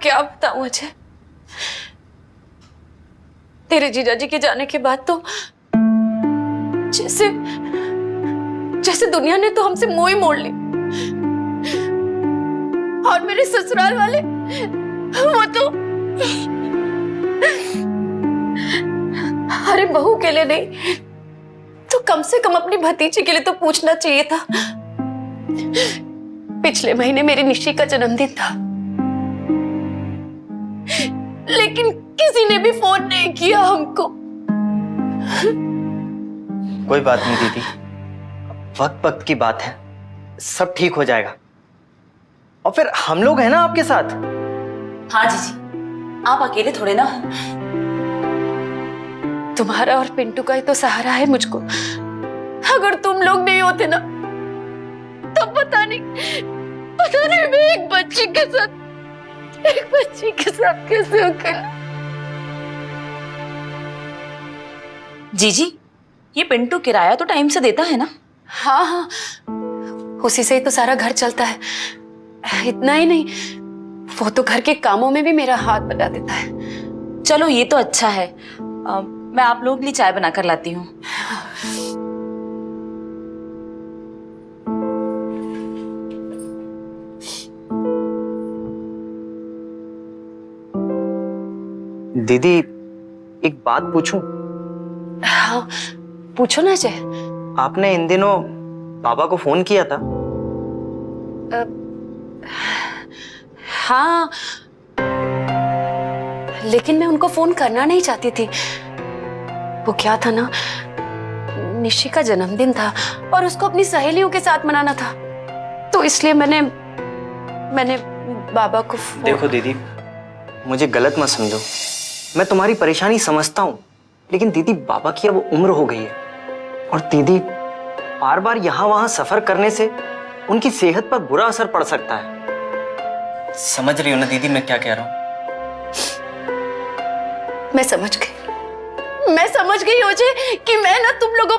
क्या बताऊं मुझे, तेरे जीजा जी के जाने के बाद तो जैसे जैसे दुनिया ने तो हमसे मुंह ही मोड़ ली। और मेरे ससुराल वाले वो तो अरे बहू के लिए नहीं तो कम से कम अपनी भतीजी के लिए तो पूछना चाहिए था। पिछले महीने मेरी निशी का जन्मदिन था, लेकिन किसी ने भी फोन नहीं किया हमको। कोई बात नहीं दीदी, वक्त वक्त की बात है, सब ठीक हो जाएगा। और फिर हम लोग हैं ना आपके साथ। हाँ जीजी, आप अकेले थोड़े ना। तुम्हारा और पिंटू का ही तो सहारा है मुझको। अगर तुम लोग नहीं होते ना तो पता नहीं मैं एक बच्ची के साथ कैसे अकेले। जीजी, ये पिंटू किराया तो टाइम से देता है ना? हाँ हाँ, उसी से ही तो सारा घर चलता है। इतना ही नहीं, वो तो घर के कामों में भी मेरा हाथ बटा देता है। चलो ये तो अच्छा है। मैं आप लोगों के लिए चाय बना कर लाती हूँ। दीदी एक बात पूछूं? हाँ पूछो ना जय। आपने इन दिनों बाबा को फोन किया था? हाँ, लेकिन मैं उनको फोन करना नहीं चाहती थी। वो क्या था ना, निशी का जन्मदिन था और उसको अपनी सहेलियों के साथ मनाना था, तो इसलिए मैंने बाबा को देखो दीदी, मुझे गलत मत समझो, मैं तुम्हारी परेशानी समझता हूँ, लेकिन दीदी बाबा की अब उम्र हो गई है और दीदी बार बार यहाँ वहां सफर करने से उनकी सेहत पर बुरा असर पड़ सकता है। समझ रही हो ना दीदी मैं क्या कह रहा हूँ? मैं समझ गई ओजे कि मैं ना तुम लोगों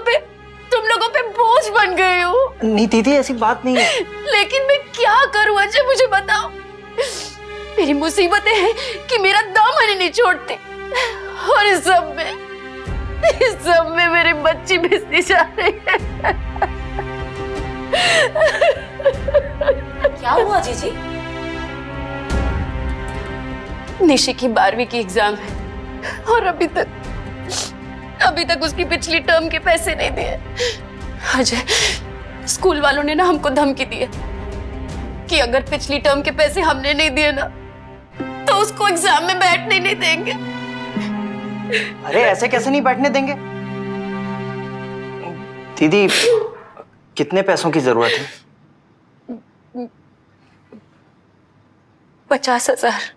पे बोझ बन गई हूँ। नहीं दीदी ऐसी बात नहीं है। लेकिन मैं क्या करूँ अजय, मुझे बताओ। मेरी मुसीबतें हैं कि मेरा दामन नहीं छोड़ती, और इस सब में मेरी बच्ची भिसती जा रही है। क्या हुआ जीजी? निशी की 12वीं की एग्जाम है और अभी तक उसकी पिछली टर्म के पैसे नहीं दिए। अजय, स्कूल वालों ने ना हमको धमकी दी है कि अगर पिछली टर्म के पैसे हमने नहीं दिए ना तो उसको एग्जाम में बैठने नहीं देंगे। अरे ऐसे कैसे नहीं बैठने देंगे? दीदी कितने पैसों की जरूरत है? 50,000।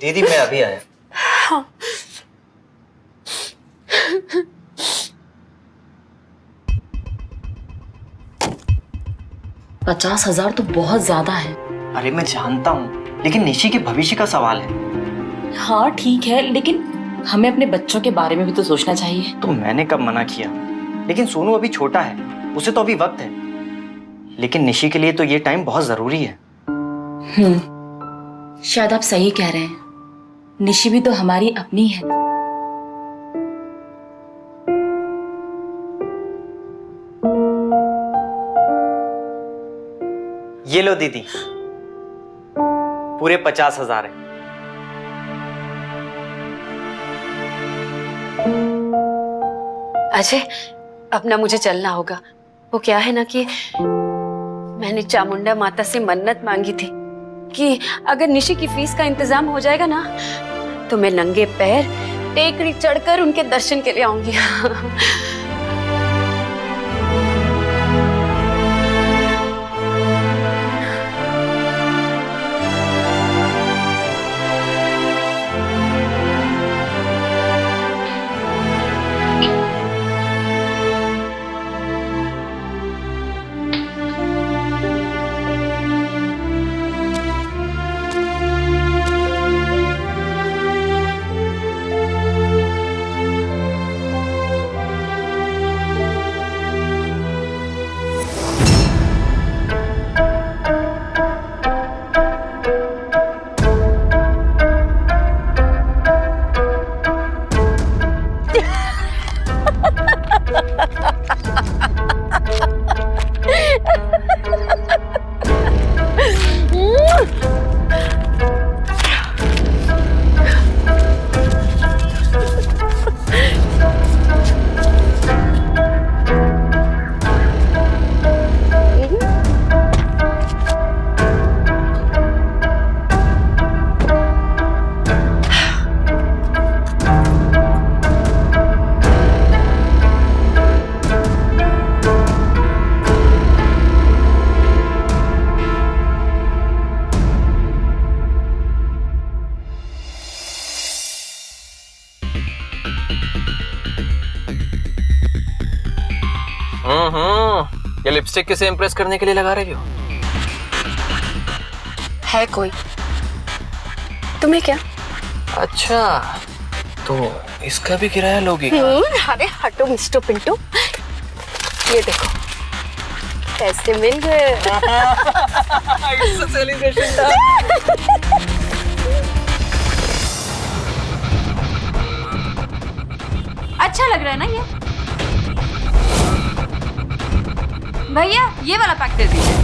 दीदी मैं अभी आया। हाँ। $50,000 तो बहुत ज्यादा है। अरे मैं जानता हूँ, लेकिन निशी के भविष्य का सवाल है। हाँ ठीक है, लेकिन हमें अपने बच्चों के बारे में भी तो सोचना चाहिए। तो मैंने कब मना किया? लेकिन सोनू अभी छोटा है, उसे तो अभी वक्त है, लेकिन निशी के लिए तो ये टाइम बहुत जरूरी है। शायद आप सही कह रहे हैं, निशी भी तो हमारी अपनी है। ये लो दीदी, पूरे 50,000 है। अजय, अब ना मुझे चलना होगा। वो क्या है ना कि मैंने चामुंडा माता से मन्नत मांगी थी कि अगर निशी की फीस का इंतजाम हो जाएगा ना तो मैं नंगे पैर टेकड़ी चढ़कर उनके दर्शन के लिए आऊंगी। लिपस्टिक किसे इम्प्रेस करने के लिए लगा रही हो? है कोई? तुम्हें क्या? अच्छा, तो इसका भी किराया लोगी? अरे हटो मिस्टर पिंटू, ये देखो पैसे मिल गए। अच्छा लग रहा है ना ये? भैया ये वाला पैक दे दीजिए।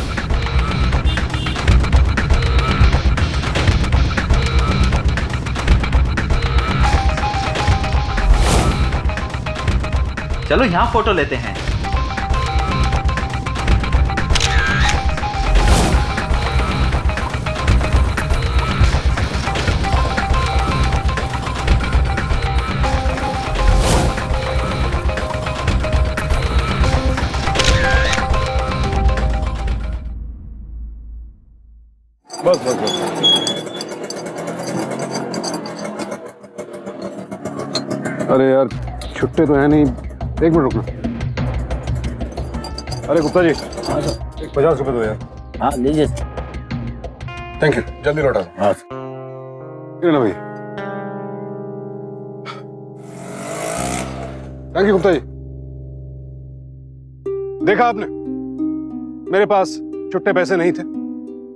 चलो यहाँ फोटो लेते हैं। बस बस बस। अरे यार छुट्टे तो है नहीं, एक मिनट रुकना। अरे गुप्ता जी, एक 50 रुपए दो यार। हाँ लीजिए। थैंक यू, जल्दी लौटा दो। हाँ ये ना भैया। Thank you Gupta ji. देखा आपने, मेरे पास छुट्टे पैसे नहीं थे।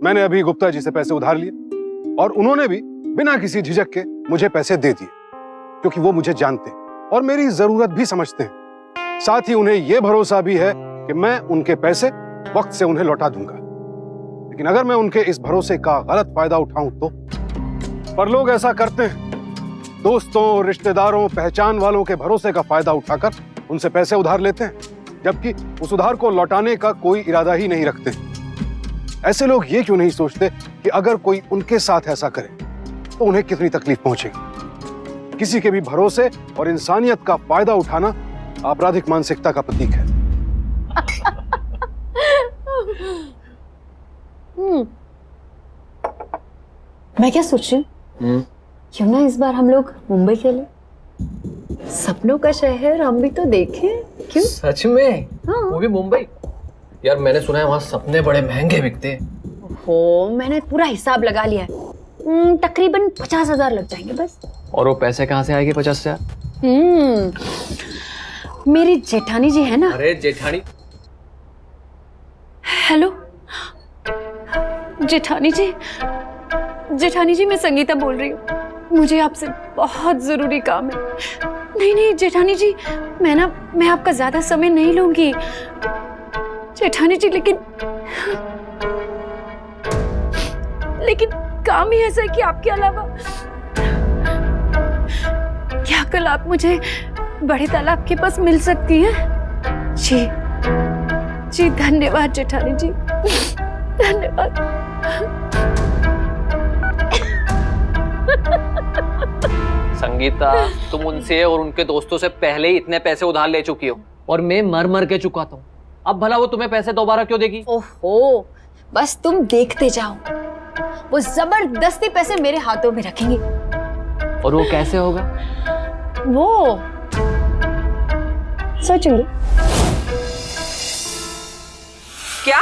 मैंने अभी गुप्ता जी से पैसे उधार लिए और उन्होंने भी बिना किसी झिझक के मुझे पैसे दे दिए, क्योंकि वो मुझे जानते हैं और मेरी जरूरत भी समझते हैं। साथ ही उन्हें यह भरोसा भी है कि मैं उनके पैसे वक्त से उन्हें लौटा दूंगा। लेकिन अगर मैं उनके इस भरोसे का गलत फायदा उठाऊं तो? पर लोग ऐसा करते हैं, दोस्तों, रिश्तेदारों, पहचान वालों के भरोसे का फायदा उठाकर उनसे पैसे उधार लेते हैं, जबकि उस उधार को लौटाने का कोई इरादा ही नहीं रखते। ऐसे लोग ये क्यों नहीं सोचते कि अगर कोई उनके साथ ऐसा करे तो उन्हें कितनी तकलीफ पहुंचेगी। किसी के भी भरोसे और इंसानियत का फायदा उठाना आपराधिक मानसिकता का प्रतीक है। मैं क्या सोच रही हूँ, क्यों ना इस बार हम लोग मुंबई चले? सपनों का शहर हम भी तो देखें। क्यों? सच में? हाँ। वो भी मुंबई? यार मैंने सुना है वहाँ सपने बड़े महंगे बिकते हैं। हो, मैंने पूरा हिसाब लगा लिया है। तकरीबन 50,000 लग जाएंगे बस। और वो पैसे कहाँ से आएंगे 50,000? मेरी जेठानी जी है ना। अरे जेठानी? हेलो जेठानी जी, जेठानी जी मैं संगीता बोल रही हूँ। मुझे आपसे बहुत जरूरी काम है। नहीं नहीं जेठानी जी, मैं आपका ज्यादा समय नहीं लूंगी जेठानी जी, लेकिन काम ही ऐसा है कि आपके अलावा क्या कल आप मुझे बड़े तालाब के पास मिल सकती हैं? जी जी धन्यवाद जेठानी जी, धन्यवाद। संगीता, तुम उनसे और उनके दोस्तों से पहले ही इतने पैसे उधार ले चुकी हो और मैं मर मर के चुकाता हूँ। अब भला वो तुम्हें पैसे दोबारा क्यों देगी? ओहो, बस तुम देखते जाओ, वो जबरदस्ती पैसे मेरे हाथों में रखेंगे। और वो कैसे होगा? वो सोचूंगी। क्या?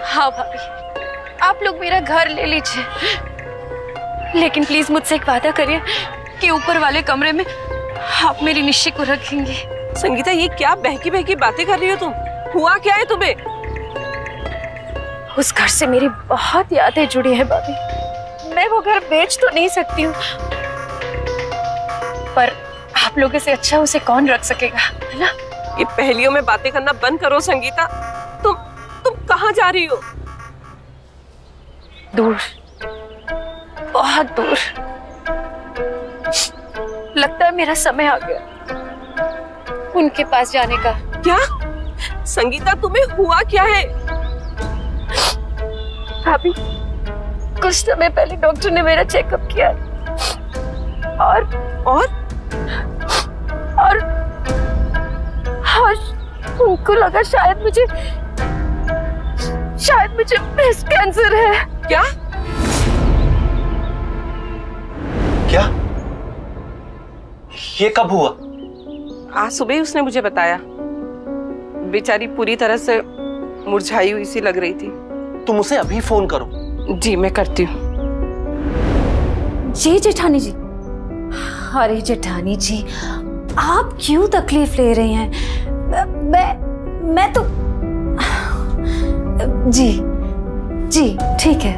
हाँ भाभी, आप लोग मेरा घर ले लीजिए, लेकिन प्लीज मुझसे एक वादा करिए कि ऊपर वाले कमरे में आप मेरी निश्ची को रखेंगे। संगीता, ये क्या बहकी बहकी बातें कर रही हो तुम? हुआ क्या है तुम्हें? उस घर से मेरी बहुत यादें जुड़ी हैं भाभी। मैं वो घर बेच तो नहीं सकती हूँ, पर आप लोगों से अच्छा उसे कौन रख सकेगा, है ना? ये पहेलियों में बातें करना बंद करो संगीता। तुम कहाँ जा रही हो? दूर, बहुत दूर। लगता है मेरा समय आ गया उनके पास जाने का। क्या? संगीता, तुम्हें हुआ क्या है? भाभी, कुछ समय पहले डॉक्टर ने मेरा चेकअप किया और उनको लगा शायद मुझे ब्रेस्ट कैंसर है। क्या? क्या? ये कब हुआ? आज सुबह ही उसने मुझे बताया। बेचारी पूरी तरह से मुरझाई हुई सी लग रही थी। तुम उसे अभी फोन करो। जी मैं करती हूँ। जी जेठानी जी। अरे जेठानी जी, आप क्यों तकलीफ ले रही हैं? मैं तो जी जी ठीक है।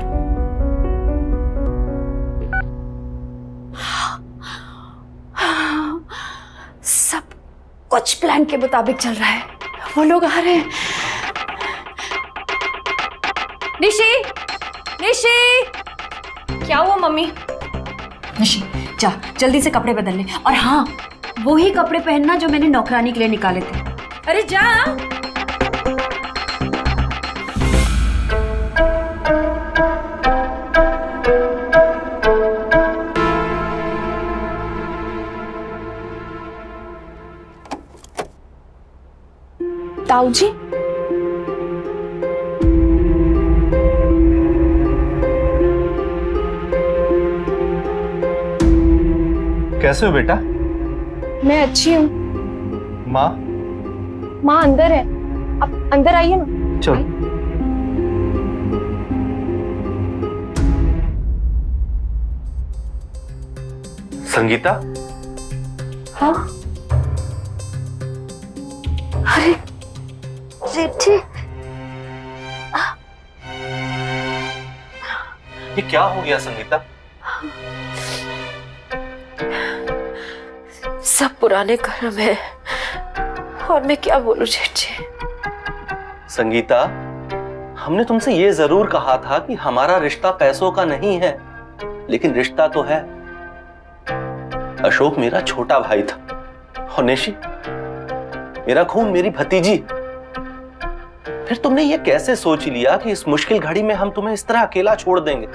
सब कुछ प्लान के मुताबिक चल रहा है। वो लोग आ रहे हैं। निशी, निशी, क्या हुआ मम्मी? निशी जा जल्दी से कपड़े बदल ले, और हाँ वो ही कपड़े पहनना जो मैंने नौकरानी के लिए निकाले थे। अरे जा। ताऊ जी, कैसे हो बेटा? मैं अच्छी हूँ। माँ? माँ अंदर है, आप अंदर आइए ना। चलो। संगीता? हाँ अरे जेठी, ये क्या हो गया संगीता? सब पुराने कर्म है, और मैं क्या बोलूं जेठी। संगीता, हमने तुमसे ये जरूर कहा था कि हमारा रिश्ता पैसों का नहीं है, लेकिन रिश्ता तो है। अशोक मेरा छोटा भाई था और निशी मेरा खून, मेरी भतीजी। फिर तुमने ये कैसे सोच लिया कि इस मुश्किल घड़ी में हम तुम्हें इस तरह अकेला छोड़ देंगे?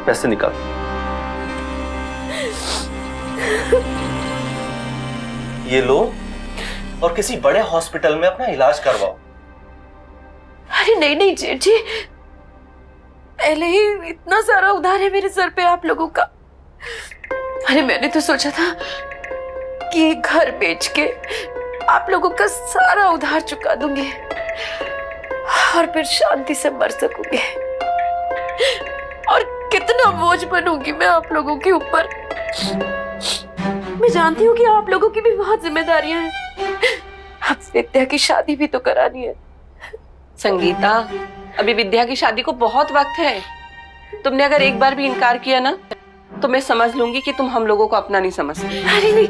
पैसे निकाल। ये लो और किसी बड़े हॉस्पिटल में अपना इलाज करवाओ। अरे नहीं नहीं जेठी, पहले ही इतना सारा उधार है मेरे सर पे आप लोगों का। अरे मैंने तो सोचा था कि घर बेच के आप लोगों का सारा उधार चुका दूंगी और फिर शांति से मर सकूंगी। और कितना बोझ बनूंगी मैं आप लोगों के ऊपर। मैं जानती हूँ कि आप लोगों की भी बहुत जिम्मेदारियां हैं। अब विद्या की शादी भी तो करानी है। संगीता, अभी विद्या की शादी को बहुत वक्त है। तुमने अगर एक बार भी इनकार किया ना तो मैं समझ लूंगी कि तुम हम लोगों को अपना नहीं समझती। अरे नहीं,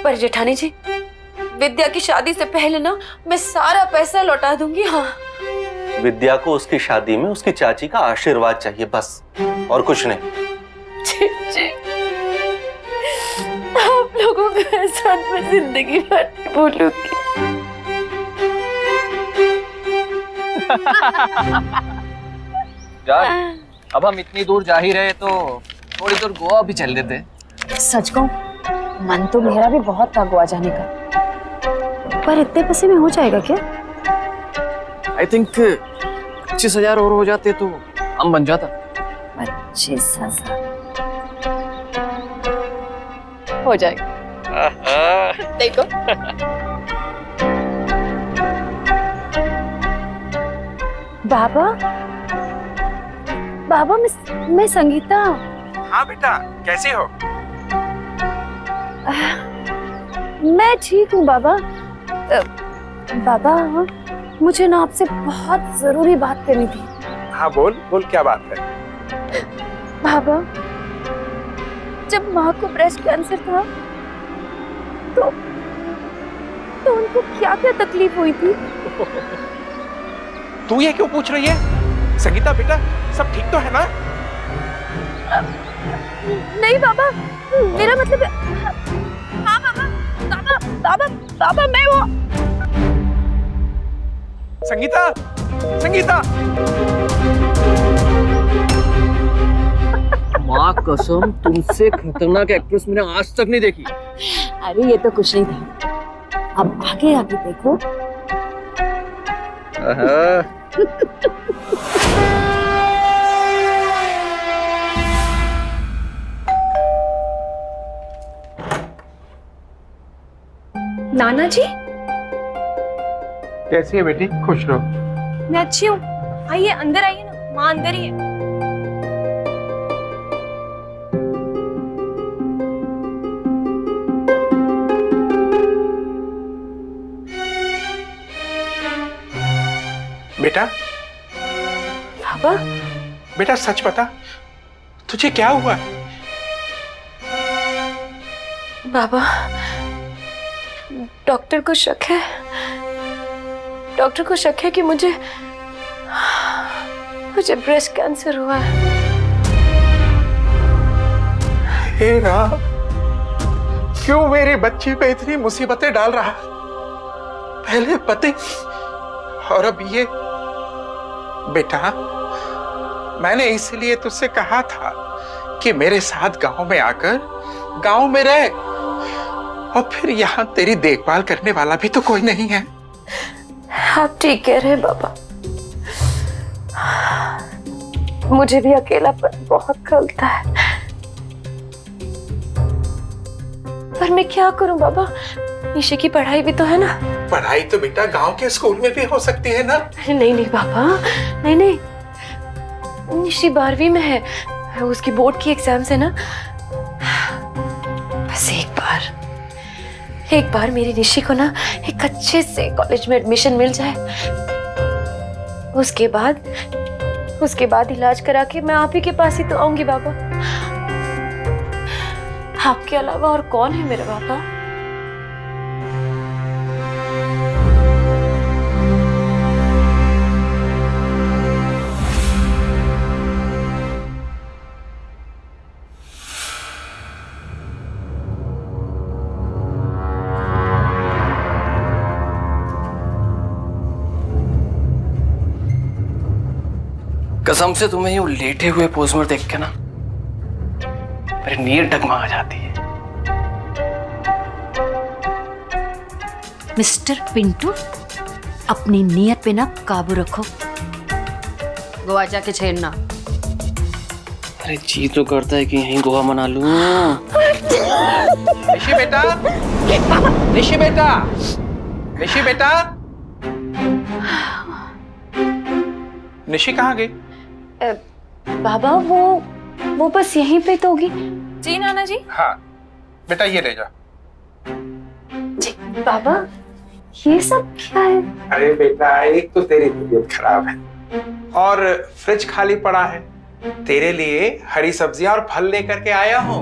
पर जेठानी जी, विद्या की शादी से पहले ना मैं सारा पैसा लौटा दूंगी। हाँ, विद्या को उसकी शादी में उसकी चाची का आशीर्वाद चाहिए, बस, और कुछ नहीं। जी, जी। आप लोगों का एहसान मैं जिंदगी भर नहीं भूलूंगी। यार, अब हम इतनी दूर जा ही रहे तो थोड़ी दूर गोवा भी चल देते। सच कहूं, मन तो मेरा भी बहुत था गोवा जाने का, पर इतने पैसे में हो जाएगा क्या? आई थिंक 25,000 और हो जाते तो हम बन जाता। 25,000 हो जाएगा। देखो, बाबा, बाबा मैं संगीता। हाँ बेटा, कैसी हो? मैं ठीक हूँ बाबा। बाबा, मुझे ना आपसे बहुत जरूरी बात करनी थी। हाँ बोल बोल, क्या बात है? बाबा, जब माँ को ब्रेस्ट कैंसर था तो उनको क्या क्या तकलीफ हुई थी? तू ये क्यों पूछ रही है? संगीता बेटा, सब ठीक तो है ना? नहीं बाबा, मेरा मतलब हाँ बाबा, बाबा बाबा बाबा मैं वो। संगीता, संगीता, माँ कसम, तुमसे खतरनाक एक्ट्रेस मैंने आज तक नहीं देखी। अरे ये तो कुछ नहीं था, अब आगे आगे देखो। नाना जी, कैसी है बेटी? खुश रहो। मैं अच्छी हूँ। आइए अंदर आइए ना, माँ अंदर ही है। बेटा, पापा, बेटा सच बता, तुझे क्या हुआ? बाबा, डॉक्टर को शक है। डॉक्टर को शक है कि मुझे ब्रेस्ट कैंसर हुआ है। हे राम, क्यों मेरी बच्ची पे इतनी मुसीबतें डाल रहा? पहले पति और अब ये। बेटा, मैंने इसलिए तुझसे कहा था कि मेरे साथ गांव में आकर गांव में रह, और फिर यहाँ तेरी देखभाल करने वाला भी तो कोई नहीं है। आप ठीक कह रहे हैं बाबा, मुझे भी अकेलापन बहुत खलता है। पर मैं क्या करूं बाबा, निशे की पढ़ाई भी तो है ना। पढ़ाई तो बेटा गांव के स्कूल में भी हो सकती है ना। नहीं नहीं बाबा, नहीं नहीं, निशी 12वीं में है, उसकी बोर्ड की एग्जाम्स है ना। बस एक बार मेरी निशी को ना एक अच्छे से कॉलेज में एडमिशन मिल जाए, उसके बाद इलाज करा के मैं आप ही के पास ही तो आऊंगी बाबा। आपके अलावा और कौन है मेरा बाबा? कसम से तुम्हें यूं लेटे हुए पोज में देख के ना मेरी नींद डगमगा जाती है। मिस्टर पिंटू, अपनी नीयत पे ना काबू रखो। गोवा जाके छेड़ना। अरे जी तो करता है कि यहीं गोवा मना लूं। निशी बेटा, निशी बेटा, निशी बेटा, निशी कहाँ गई? बाबा वो बस यहीं पे तो होगी। जी नाना जी। हाँ बेटा, ये ले जा। जी बाबा, ये सब क्या है? अरे बेटा, एक तो तेरी तबीयत खराब है और फ्रिज खाली पड़ा है। तेरे लिए हरी सब्जियां और फल लेकर के आया हूँ।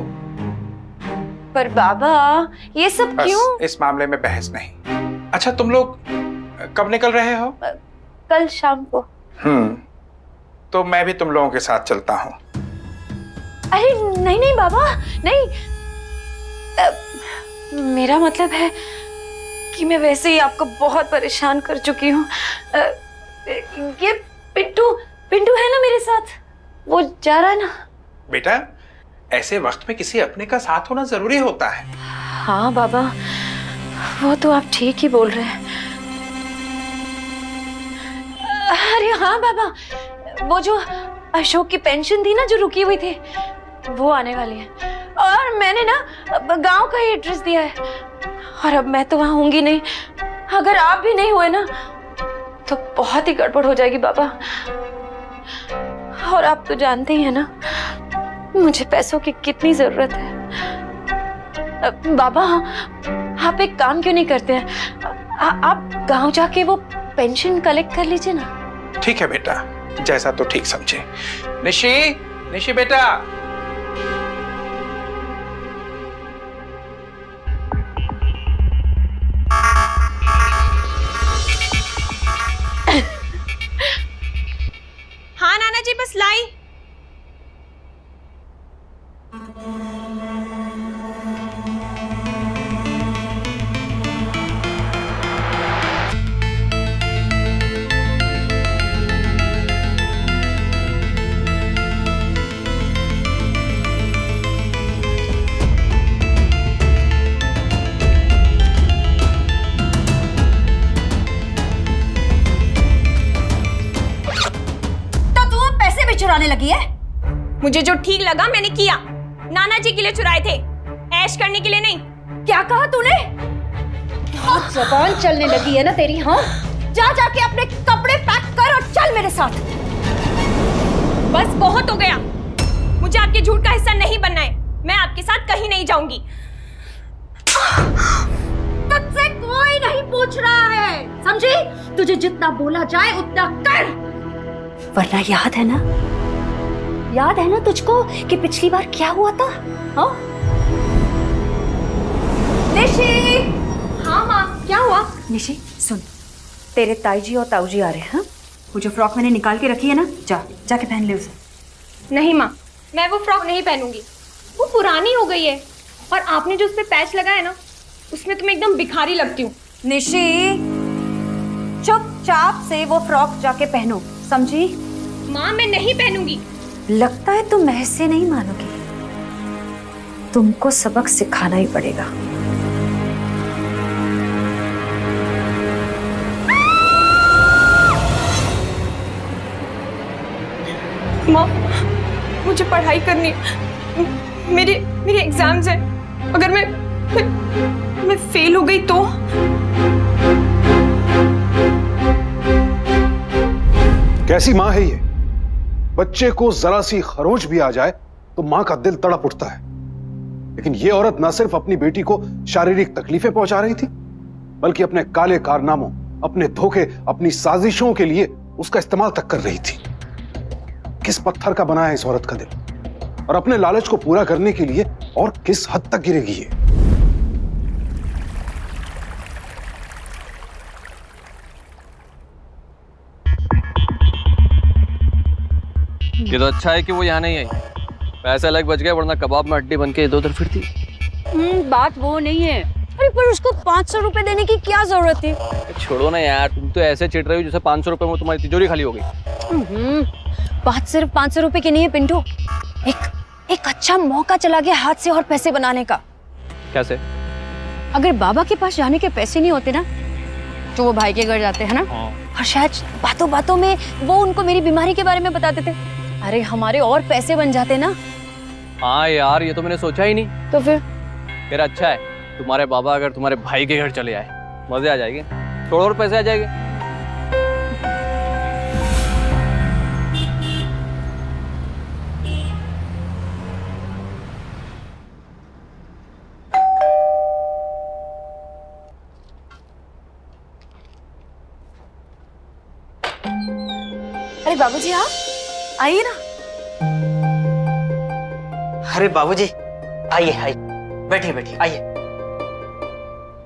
पर बाबा, ये सब बस क्यों? इस मामले में बहस नहीं। अच्छा, तुम लोग कब निकल रहे हो? कल शाम को। तो मैं भी तुम लोगों के साथ चलता हूँ। अरे नहीं नहीं बाबा, नहीं। मेरा मतलब है कि मैं वैसे ही आपको बहुत परेशान कर चुकी हूँ। ये पिंटू है ना मेरे साथ, वो जा रहा है ना। बेटा, ऐसे वक्त में किसी अपने का साथ होना जरूरी होता है। हाँ बाबा, वो तो आप ठीक ही बोल रहे हैं। अरे हाँ बाबा, वो जो अशोक की पेंशन थी ना जो रुकी हुई थी, वो आने वाली है। और मैंने ना गांव का ही एड्रेस दिया है, और अब मैं तो वहां होंगी नहीं। अगर आप भी नहीं हुए ना तो बहुत ही गड़बड़ हो जाएगी बाबा। और आप तो जानते ही हैं ना मुझे पैसों की कितनी जरूरत है। बाबा, आप एक काम क्यों नहीं करते हैं, आप गांव जाके वो पेंशन कलेक्ट कर लीजिए ना। ठीक है बेटा, जैसा तो ठीक समझे। निशी बेटा। हाँ नाना जी, बस लाई। चुराने लगी है? मुझे जो ठीक लगा मैंने किया। नाना जी के लिए चुराए थे, ऐश करने के लिए नहीं। क्या कहा तूने? बहुत जबान चलने लगी है ना तेरी, हाँ? जा जाके अपने कपड़े पैक कर और चल मेरे साथ। बस बहुत हो गया, मुझे आपके झूठ का हिस्सा नहीं बनना है। मैं आपके साथ कहीं नहीं जाऊंगी। तुझसे कोई नहीं पूछ रहा है, समझी? तुझे जितना बोला जाए उतना कर, वरना याद है ना तुझको कि पिछली बार क्या हुआ था? हाँ? निशी! हाँ माँ, क्या हुआ? निशी सुन, तेरे ताईजी और ताऊजी आ रहे हैं। हाँ? वो जो फ्रॉक मैंने निकाल के रखी है ना, जाके पहन ले उसे। नहीं माँ, मैं वो फ्रॉक नहीं पहनूंगी, वो पुरानी हो गई है। और आपने जो उस पे पैच लगाया ना, उसमें तुम एकदम भिखारी लगती हूँ। निशी, चुपचाप से वो फ्रॉक जाके पहनो, समझी? माँ मैं नहीं पहनूंगी। लगता है तुम ऐसे नहीं मानोगी, तुमको सबक सिखाना ही पड़ेगा। माँ मुझे पढ़ाई करनी है, मेरे एग्जाम्स हैं। अगर मैं फेल हो गई तो? कैसी माँ है ये? बच्चे को जरा सी खरोंच भी आ जाए तो मां का दिल तड़प उठता है। लेकिन ये औरत न सिर्फ अपनी बेटी को शारीरिक तकलीफें पहुंचा रही थी, बल्कि अपने काले कारनामों, अपने धोखे, अपनी साजिशों के लिए उसका इस्तेमाल तक कर रही थी। किस पत्थर का बना है इस औरत का दिल, और अपने लालच को पूरा करने के लिए और किस हद तक गिरेगी ये? ये तो अच्छा है कि वो यहाँ नहीं आई, पैसे अलग बच गए, वरना कबाब में हड्डी बन के इधर उधर फिरती। बात वो नहीं है। अरे पर उसको 500 रुपए देने की क्या जरूरत थी? छोड़ो ना यार, तुम तो ऐसे चिढ़ रही हो जैसे 500 रुपए में तुम्हारी तिजोरी खाली हो गई। बात सिर्फ 500 रुपए की नहीं है पिंटू, एक अच्छा मौका चला गया हाथ से और पैसे बनाने का। कैसे? अगर बाबा के पास जाने के पैसे नहीं होते ना, तो वो भाई के घर जाते हैं ना, और शायद बातों बातों में वो उनको मेरी बीमारी के बारे में बता देते। अरे हमारे और पैसे बन जाते ना। हाँ यार, ये तो मैंने सोचा ही नहीं। तो फिर अच्छा है, तुम्हारे बाबा अगर तुम्हारे भाई के घर चले आए, मजे आ जाएंगे, थोड़े और पैसे आ जाएंगे। अरे बाबूजी आप आइए ना। अरे बाबूजी, आइए आइए, बैठिए बैठिए, आइए।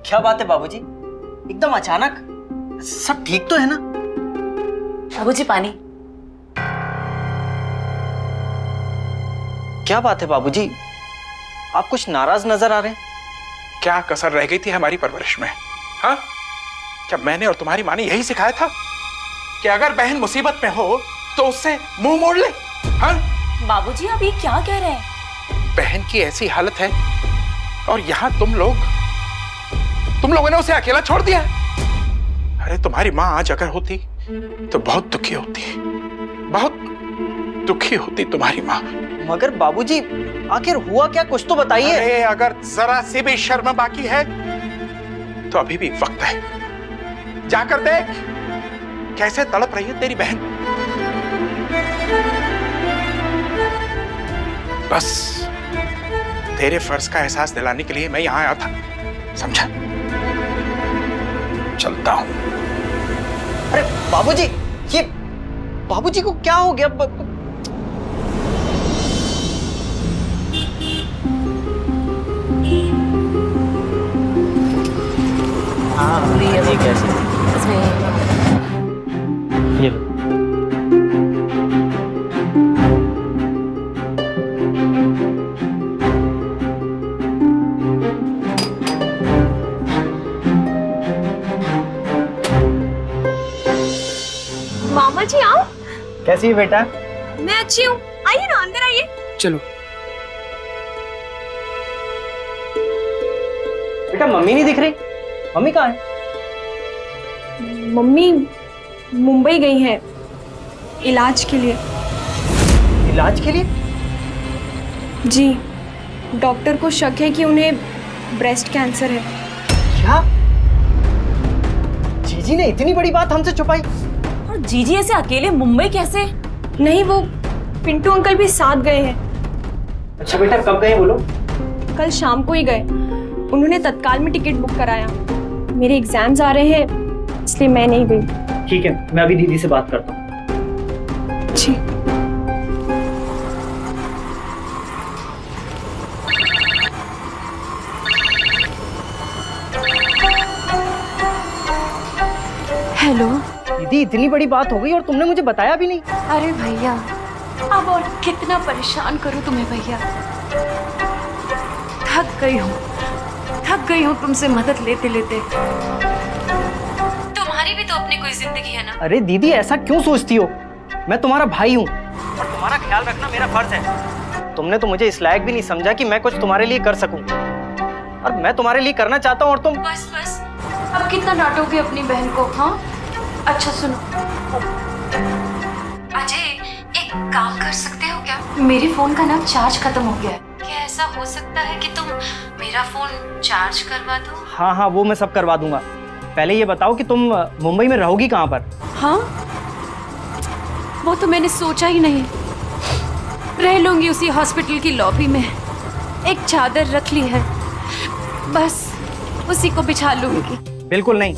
क्या बात है बाबूजी, एकदम अचानक? सब ठीक तो है ना? बाबूजी पानी। क्या बात है बाबूजी, आप कुछ नाराज नजर आ रहे हैं? क्या कसर रह गई थी हमारी परवरिश में? हाँ, क्या मैंने और तुम्हारी माँ ने यही सिखाया था कि अगर बहन मुसीबत में हो तो उससे मुंह मोड़ ले? हाँ? बाबूजी आप ये क्या कह रहे हैं? बहन की ऐसी हालत है और यहाँ तुम लोगों ने उसे अकेला छोड़ दिया। अरे तुम्हारी माँ आज अगर होती तो बहुत दुखी होती, बहुत दुखी होती तुम्हारी माँ। मगर बाबूजी आखिर हुआ क्या, कुछ तो बताइए। अरे अगर जरा सी भी शर्म बाकी है तो अभी भी वक्त है, जाकर देख कैसे तड़प रही है तेरी बहन। बस तेरे फर्ज का एहसास दिलाने के लिए मैं यहां आया था, समझा? चलता हूं। अरे बाबूजी, ये बाबूजी को क्या हो गया? हाँ ठीक है। ये मामा जी आओ। कैसी है बेटा? मैं अच्छी हूँ, आइए ना अंदर आइए। चलो बेटा, मम्मी नहीं दिख रही, मम्मी कहाँ है? मम्मी मुंबई गई है इलाज के लिए। इलाज के लिए? जी, डॉक्टर को शक है कि उन्हें ब्रेस्ट कैंसर है। क्या? जीजी ने इतनी बड़ी बात हमसे छुपाई। और जीजी ऐसे अकेले मुंबई कैसे? नहीं, वो पिंटू अंकल भी साथ गए हैं। अच्छा बेटा, कब गए बोलो? कल शाम को ही गए। उन्होंने तत्काल में टिकट बुक कराया। मेरे एग्जाम्स आ रहे हैं, इसलिए मैं नहीं गई। ठीक है, मैं अभी दीदी से बात करता हूँ। जी। हेलो। दीदी, इतनी बड़ी बात हो गई और तुमने मुझे बताया भी नहीं। अरे भैया, अब और कितना परेशान करूं तुम्हें भैया। थक गई हूँ तुमसे मदद लेते लेते। तुम्हारी भी तो अपनी कोई जिंदगी है ना। अरे दीदी, ऐसा क्यों सोचती हो? मैं तुम्हारा भाई हूँ और तुम्हारा ख्याल रखना मेरा फर्ज है। तुमने तो मुझे इस लायक भी नहीं समझा कि मैं कुछ तुम्हारे लिए कर सकूं, और मैं तुम्हारे लिए करना चाहता हूँ और तुम। बस अब कितना डांटोगे अपनी बहन को? हाँ, अच्छा सुनो अजय, एक काम कर सकते हो क्या? मेरे फोन का ना चार्ज खत्म हो गया है। क्या ऐसा हो सकता है कि तुम मेरा फोन चार्ज करवा दो? हाँ हाँ, वो मैं सब करवा दूंगा। पहले ये बताओ कि तुम मुंबई में रहोगी कहाँ पर? हाँ, वो तो मैंने सोचा ही नहीं। रह लूंगी उसी हॉस्पिटल की लॉबी में। एक चादर रख ली है, बस उसी को बिछा लूंगी। बिल्कुल नहीं,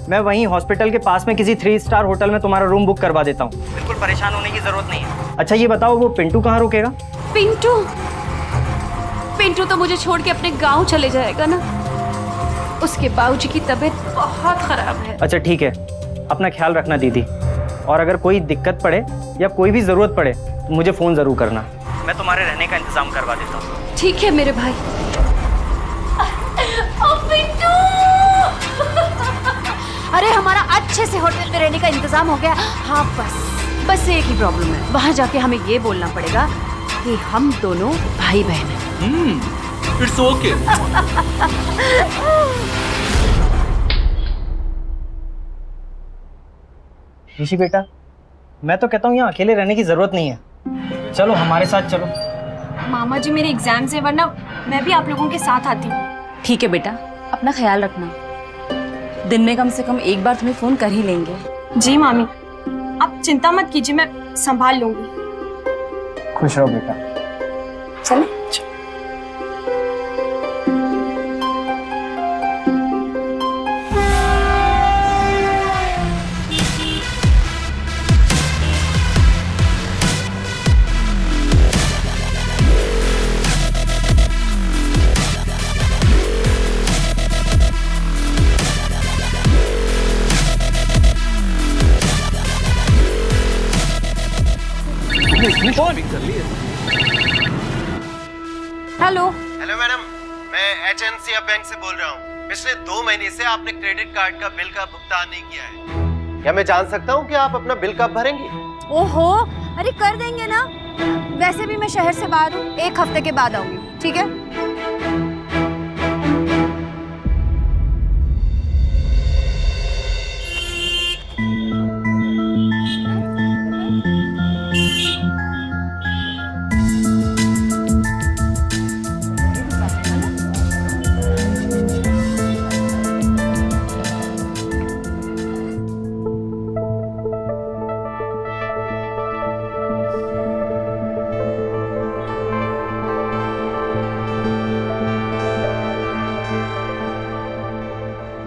मैं वहीं हॉस्पिटल के पास में किसी 3 स्टार होटल में तुम्हारा रूम बुक करवा देता हूँ। बिल्कुल परेशान होने की जरूरत नहीं है। अच्छा ये बताओ, वो पिंटू कहाँ रुकेगा? पिंटू तो मुझे छोड़ के अपने गांव चले जाएगा ना। उसके बाबूजी की तबीयत बहुत खराब है। अच्छा ठीक है, अपना ख्याल रखना दीदी, और अगर कोई दिक्कत पड़े या कोई भी जरूरत पड़े तो मुझे फोन जरूर करना। मैं तुम्हारे रहने का इंतजाम करवा देता हूँ। ठीक है मेरे भाई। पिंटू! अरे हमारा अच्छे से होटल में रहने का इंतजाम हो गया। हाँ, बस एक ही प्रॉब्लम है। वहां जाके हमें ये बोलना पड़ेगा कि हम दोनों भाई बहन हैं। It's okay. ऋषि बेटा, मैं तो कहता हूँ यहाँ अकेले रहने की जरूरत नहीं है। चलो हमारे साथ चलो। मामा जी, मेरे एग्जाम्स है, वरना मैं भी आप लोगों के साथ आती। ठीक है बेटा, अपना ख्याल रखना। दिन में कम से कम एक बार तुम्हें फोन कर ही लेंगे। जी मामी, आप चिंता मत कीजिए, मैं संभाल लूंगी। खुश रहो बेटा। चले। हेलो मैडम, मैं HNC बैंक से बोल रहा हूँ। पिछले 2 महीने से आपने क्रेडिट कार्ड का बिल का भुगतान नहीं किया है। क्या मैं जान सकता हूँ कि आप अपना बिल कब भरेंगी? ओहो, अरे कर देंगे ना। वैसे भी मैं शहर से बाहर हूँ, 1 हफ्ते के बाद आऊंगी। ठीक है?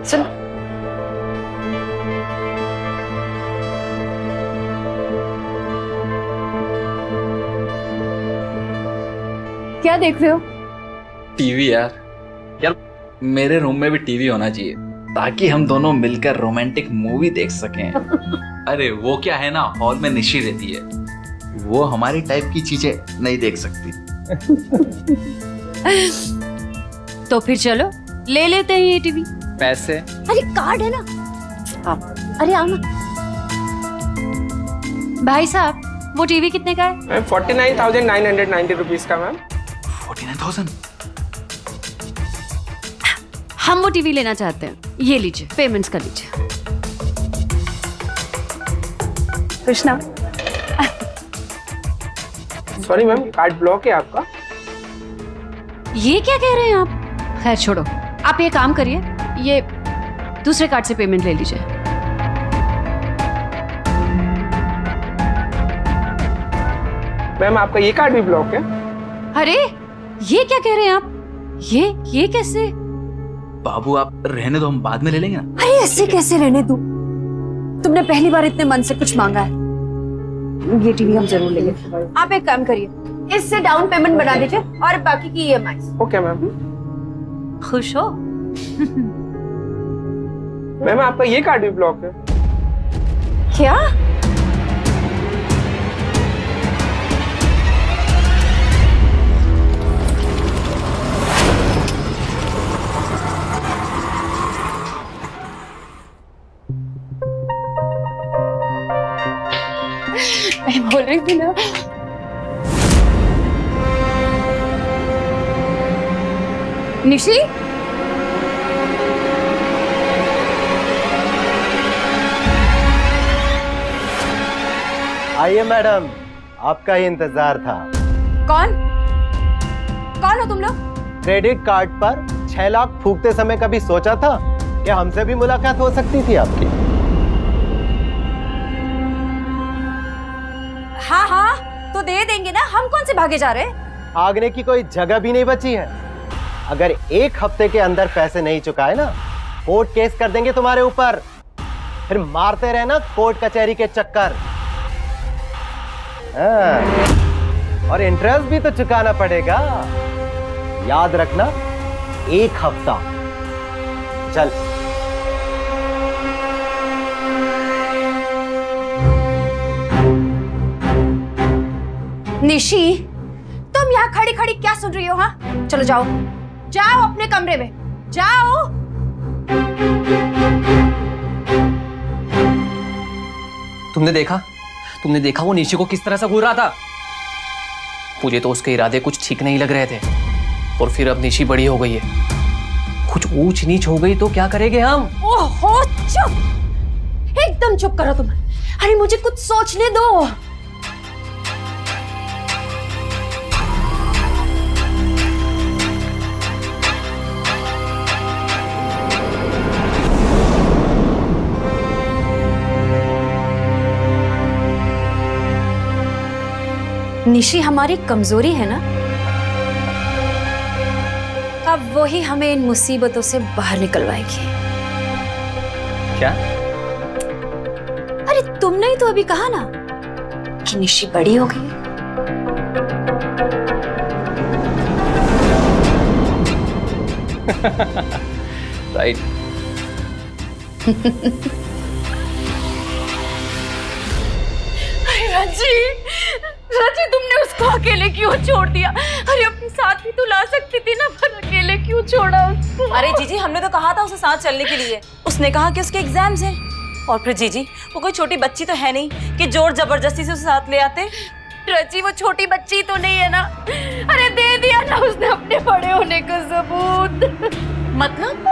सुन, क्या देख रहे हो? टीवी यार मेरे रूम में भी टीवी होना चाहिए ताकि हम दोनों मिलकर रोमांटिक मूवी देख सकें। अरे वो क्या है ना, हॉल में निशी रहती है, वो हमारी टाइप की चीजें नहीं देख सकती। तो फिर चलो ले लेते हैं ये टीवी। पैसे? अरे कार्ड है ना। अरे आओ ना। भाई साहब, वो टीवी कितने का है? मैम 49,990 रुपीज का। मैम 49,000? हम वो टीवी लेना चाहते हैं। ये लीजिए, पेमेंट्स कर लीजिए। Krishna, sorry ma'am, card block है आपका। ये क्या कह रहे हैं आप? खैर छोड़ो, आप ये काम करिए, ये दूसरे कार्ड से पेमेंट ले लीजिए। मैम आपका ये कार्ड भी ब्लॉक है? अरे ये क्या कह रहे हैं आप? ये कैसे? बाबू आप रहने दो, हम बाद में ले लेंगे ना। अरे ऐसे कैसे रहने दूं? तुमने पहली बार इतने मन से कुछ मांगा है। ये टीवी हम जरूर लेंगे। आप एक काम करिए, इससे डाउन पेमेंट बना दीजिए और बाकी की EMI। Okay ma'am. खुश हो? मैम आपका ये कार्ड भी ब्लॉक है। क्या? मैं बोल रही थी ना, निशी, आइए मैडम, आपका ही इंतजार था। कौन हो तुम लोग? क्रेडिट कार्ड पर 6 लाख फूकते समय कभी सोचा था कि हमसे भी मुलाकात हो सकती थी आपकी? हाँ तो दे देंगे ना, हम कौन से भागे जा रहे हैं? भागने की कोई जगह भी नहीं बची है। अगर 1 हफ्ते के अंदर पैसे नहीं चुकाए ना, कोर्ट केस कर देंगे तुम्हारे ऊपर। फिर मारते रहना कोर्ट कचहरी के चक्कर। और इंटरेस्ट भी तो चुकाना पड़ेगा, याद रखना। 1 हफ्ता। चल। निशी, तुम यहाँ खड़ी खड़ी क्या सुन रही हो? हाँ चलो जाओ अपने कमरे में जाओ। तुमने देखा वो निशी को किस तरह से घूर रहा था? मुझे तो उसके इरादे कुछ ठीक नहीं लग रहे थे। और फिर अब निशी बड़ी हो गई है, कुछ ऊंच नीच हो गई तो क्या करेंगे हम? ओहो चुप, एकदम चुप करो तुम। अरे मुझे कुछ सोचने दो। निशी हमारी कमजोरी है ना, अब वही हमें इन मुसीबतों से बाहर निकलवाएगी। क्या? अरे तुमने ही तो अभी कहा ना कि निशी बड़ी हो गई। राइट। राजी तुमने उसको अकेले क्यों छोड़ दिया? अरे अपने साथ भी तो ला सकती थी ना, पर अकेले क्यों छोड़ा उसको? अरे जीजी, हमने तो कहा था उसे साथ चलने के लिए। उसने कहा कि उसके एग्जाम्स हैं। और फिर जीजी, वो कोई छोटी बच्ची तो है नहीं कि जोर जबरदस्ती से उसे साथ ले आते। रची वो छोटी बच्ची तो नहीं है ना? अरे दे दिया ना उसने अपने बड़े होने का सबूत। मतलब?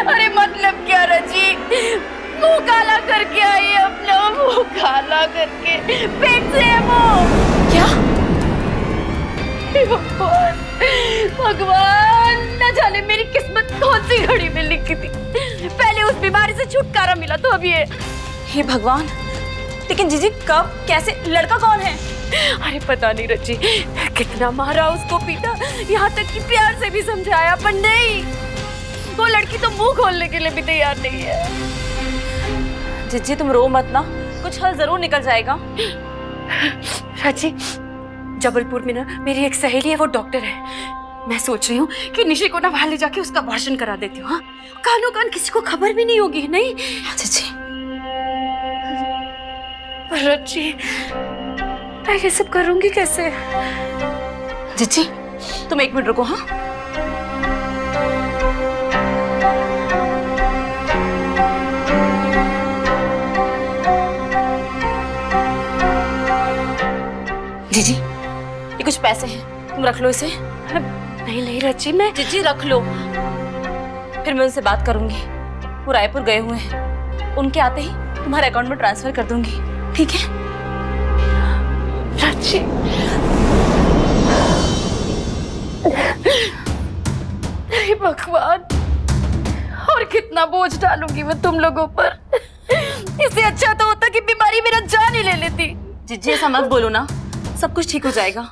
अरे मतलब क्या रची? मुंह काला करके आई है अपना, मुंह काला करके पेट से है वो। क्या? भगवान न जाने मेरी किस्मत कौन सी घड़ी में लिखी थी। पहले उस बीमारी से छुटकारा मिला तो अब ये। हे भगवान, लेकिन जीजी कब, कैसे, लड़का कौन है? अरे पता नहीं रची, कितना मारा उसको, पीटा, यहाँ तक कि प्यार से भी समझाया, पर नहीं, वो लड़की तो मुंह खोलने के लिए भी तैयार नहीं है। जीजी तुम रो मत ना, कुछ हल जरूर निकल जाएगा। राजी, जबलपुर में ना मेरी एक सहेली है, वो डॉक्टर है। मैं सोच रही हूँ कि निशी को ना वहां ले जाके उसका अबॉर्शन करा देती हूँ। हाँ, कानो कान किसी को खबर भी नहीं होगी। नहीं जीजी, राजी, मैं ये सब करूंगी कैसे? जीजी तुम 1 मिनट रुको। हाँ जीजी, ये कुछ पैसे हैं, तुम रख लो इसे। नहीं नहीं रची, मैं। जीजी रख लो, फिर मैं उनसे बात करूंगी। वो रायपुर गए हुए हैं, उनके आते ही तुम्हारे अकाउंट में ट्रांसफर कर दूंगी, ठीक है? रची, हे भगवान, और कितना बोझ डालूंगी मैं तुम लोगों पर। इससे अच्छा तो होता कि बीमारी मेरा जान ही ले लेती। जिज्जी ऐसा मत बोलो ना, सब कुछ ठीक हो जाएगा।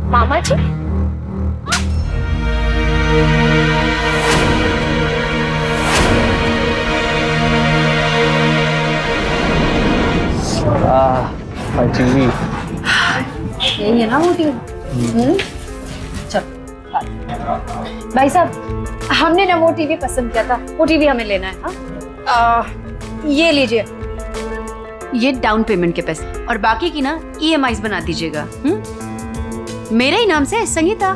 मामा जी, टीवी यही है ना वो टीवी? चल भाई साहब, हमने ना वो टीवी पसंद किया था, वो टीवी हमें लेना है। हाँ ये लीजिए, ये डाउन पेमेंट के पैसे और बाकी की ना EMIs बना दीजिएगा। मेरे ही नाम से, संगीता।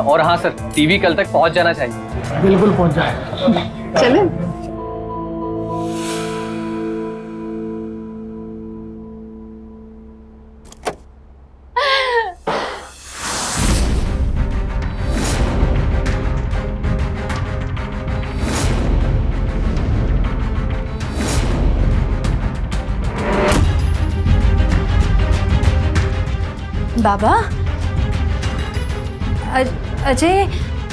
और हाँ सर, टीवी कल तक पहुंच जाना चाहिए। बिल्कुल पहुंच जाए। चलो। बाबा, अजय,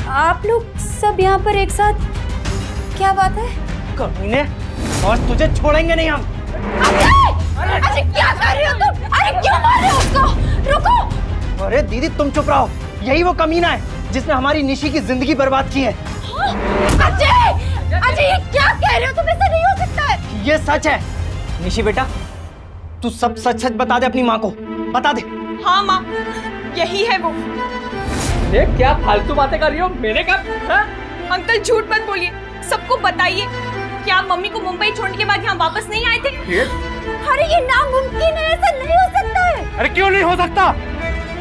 आप लोग सब यहाँ पर एक साथ, क्या बात है? कमीने, और तुझे छोड़ेंगे नहीं हम। अजय क्या कर रहे हो तुम? अरे क्यों मार रहे हो उसको? रुको। अरे दीदी तुम चुप रहो, यही वो कमीना है जिसने हमारी निशी की जिंदगी बर्बाद की है। अजय, अजय ये क्या कह रहे हो तुम? ऐसा नहीं हो सकता है। ये सच है। निशी बेटा, तू सब सच सच बता दे अपनी माँ को, बता दे। हाँ माँ, यही है वो। ये क्या फालतू बातें कर रही हो? मैंने कहा अंकल झूठ मत बोलिए, सबको बताइए। क्या आप मम्मी को मुंबई छोड़ने के बाद यहाँ वापस नहीं आए थे? अरे ये नामुमकिन है, ऐसा नहीं हो सकता है। अरे क्यों नहीं हो सकता?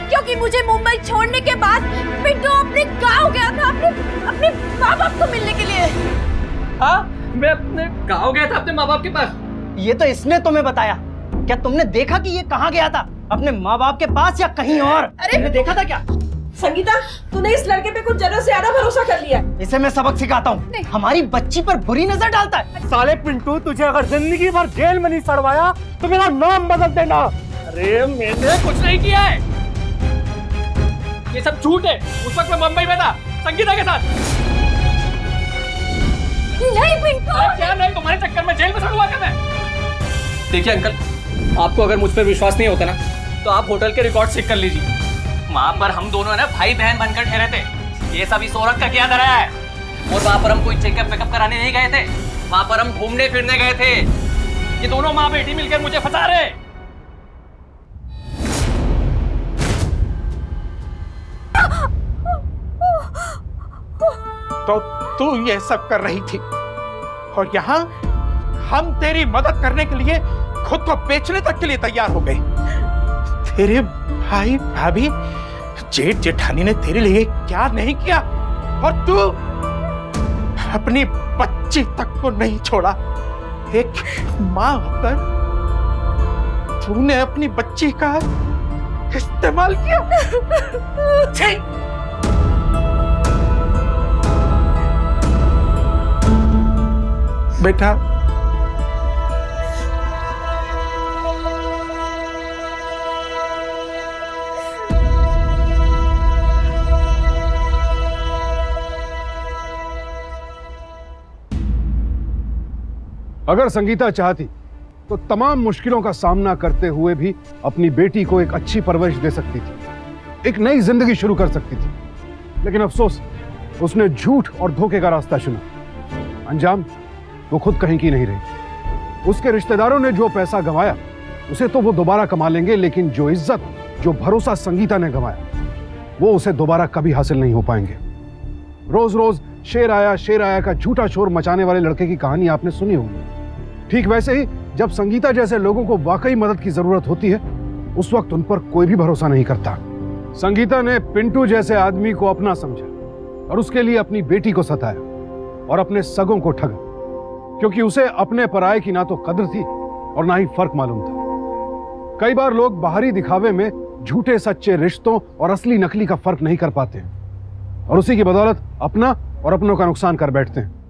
क्योंकि मुझे मुंबई छोड़ने के बाद पिंटू अपने गांव गया था, अपने माँ बाप को मिलने के लिए। हाँ, मैं अपने गाँव गया था अपने माँ बाप के पास। ये तो इसने तुम्हें बताया। क्या तुमने देखा कि ये कहाँ गया था? अपने माँ बाप के पास या कहीं और? तुमने देखा था क्या? संगीता, तूने इस लड़के पे कुछ जरूरत से ज्यादा भरोसा कर लिया। इसे मैं सबक सिखाता हूँ। हमारी बच्ची पर बुरी नजर डालता है। साले पिंटू, तुझे अगर जिंदगी भर जेल में नहीं सड़वाया तो मेरा नाम बदल देना। अरे मैंने कुछ नहीं किया है, ये सब झूठ है। उस वक्त मैं मुंबई में था संगीता के साथ। नहीं पिंटू, क्या नहीं? तुम्हारे चक्कर में जेल में सड़वा कर मैं। देखिए अंकल, आपको अगर मुझ पर विश्वास नहीं होता ना तो आप होटल के रिकॉर्ड चेक कर लीजिए। वहाँ पर हम दोनों ना भाई बहन बनकर ठहरे थे। ये सब इस औरत का किया धरा है। और वहाँ पर हम कोई चेकअप वेकअप कराने नहीं गए थे, वहाँ पर हम घूमने फिरने गए थे। ये दोनों माँ बेटी मिलकर मुझे फंसा रहे। तो तू ये सब कर रही थी और यहाँ हम तेरी मदद करने के लिए खुद को बेचने तक के लिए तैयार हो गए। तेरे भाई भाभी जेठ जेठानी ने तेरे लिए क्या नहीं किया, और तू अपनी बच्ची तक को नहीं छोड़ा। एक माँ होकर तूने अपनी बच्ची का इस्तेमाल किया। बेटा, अगर संगीता चाहती तो तमाम मुश्किलों का सामना करते हुए भी अपनी बेटी को एक अच्छी परवरिश दे सकती थी, एक नई जिंदगी शुरू कर सकती थी। लेकिन अफसोस, उसने झूठ और धोखे का रास्ता चुना। अंजाम वो खुद कहीं की नहीं रही। उसके रिश्तेदारों ने जो पैसा गंवाया उसे तो वो दोबारा कमा लेंगे, लेकिन जो इज्जत, जो भरोसा संगीता ने गंवाया वो उसे दोबारा कभी हासिल नहीं हो पाएंगे। रोज रोज शेर आया का झूठा शोर मचाने वाले लड़के की कहानी आपने सुनी होगी। ठीक वैसे ही जब संगीता जैसे लोगों को वाकई मदद की जरूरत होती है उस वक्त उन पर कोई भी भरोसा नहीं करता। संगीता ने पिंटू जैसे आदमी को अपना समझा और उसके लिए अपनी बेटी को सताया और अपने सगों को ठगा, क्योंकि उसे अपने पराये की ना तो कद्र थी और ना ही फर्क मालूम था। कई बार लोग बाहरी दिखावे में झूठे सच्चे रिश्तों और असली नकली का फर्क नहीं कर पाते, और उसी की बदौलत अपना और अपनों का नुकसान कर बैठते हैं।